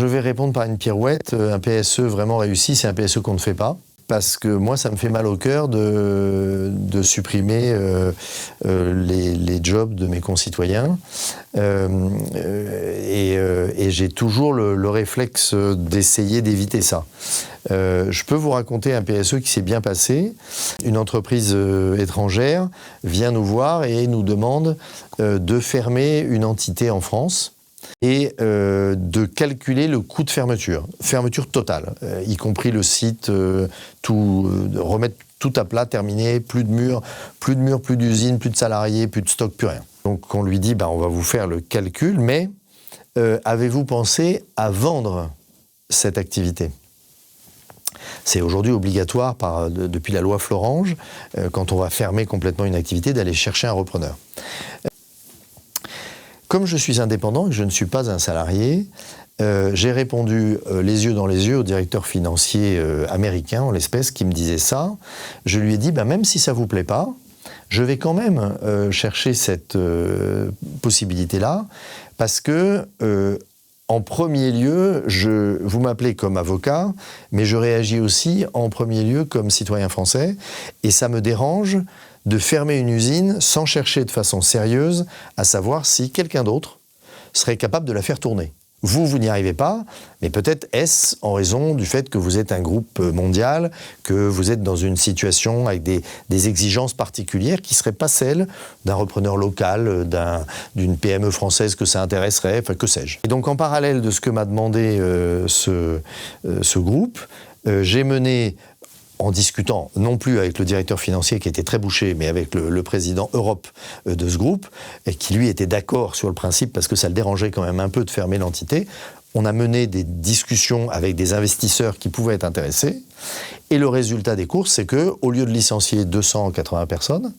Je vais répondre par une pirouette. Un PSE vraiment réussi, c'est un PSE qu'on ne fait pas. Parce que moi, ça me fait mal au cœur de supprimer les jobs de mes concitoyens. Et j'ai toujours le réflexe d'essayer d'éviter ça. Je peux vous raconter un PSE qui s'est bien passé. Une entreprise étrangère vient nous voir et nous demande de fermer une entité en France et de calculer le coût de fermeture totale, y compris le site, remettre tout à plat, terminé, plus de murs, plus d'usines, plus de salariés, plus de stock, plus rien. Donc on lui dit, on va vous faire le calcul, mais avez-vous pensé à vendre cette activité ? C'est aujourd'hui obligatoire depuis la loi Florange, quand on va fermer complètement une activité, d'aller chercher un repreneur. Comme je suis indépendant et que je ne suis pas un salarié, j'ai répondu les yeux dans les yeux au directeur financier américain, en l'espèce, qui me disait ça. Je lui ai dit, même si ça ne vous plaît pas, je vais quand même chercher cette possibilité-là, parce que, en premier lieu, vous m'appelez comme avocat, mais je réagis aussi en premier lieu comme citoyen français, et ça me dérange de fermer une usine sans chercher de façon sérieuse à savoir si quelqu'un d'autre serait capable de la faire tourner. Vous n'y arrivez pas, mais peut-être est-ce en raison du fait que vous êtes un groupe mondial, que vous êtes dans une situation avec des exigences particulières qui ne seraient pas celles d'un repreneur local, d'une PME française que ça intéresserait, que sais-je. Et donc en parallèle de ce que m'a demandé ce groupe, j'ai mené, en discutant non plus avec le directeur financier qui était très bouché, mais avec le président Europe de ce groupe, et qui lui était d'accord sur le principe parce que ça le dérangeait quand même un peu de fermer l'entité. On a mené des discussions avec des investisseurs qui pouvaient être intéressés. Et le résultat des courses, c'est qu'au lieu de licencier 220 personnes,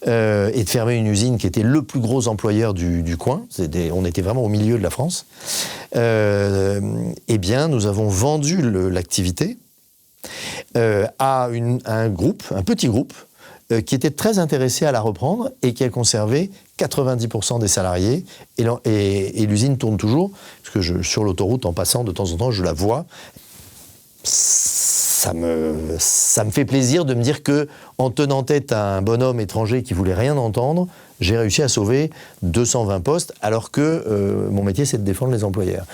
et de fermer une usine qui était le plus gros employeur du coin, on était vraiment au milieu de la France, eh bien, nous avons vendu l'activité à un petit groupe qui était très intéressé à la reprendre et qui a conservé 90% des salariés et l'usine tourne toujours, parce que sur l'autoroute, en passant de temps en temps, je la vois. Ça me fait plaisir de me dire que, en tenant tête à un bonhomme étranger qui voulait rien entendre, j'ai réussi à sauver 220 postes, alors que mon métier, c'est de défendre les employeurs.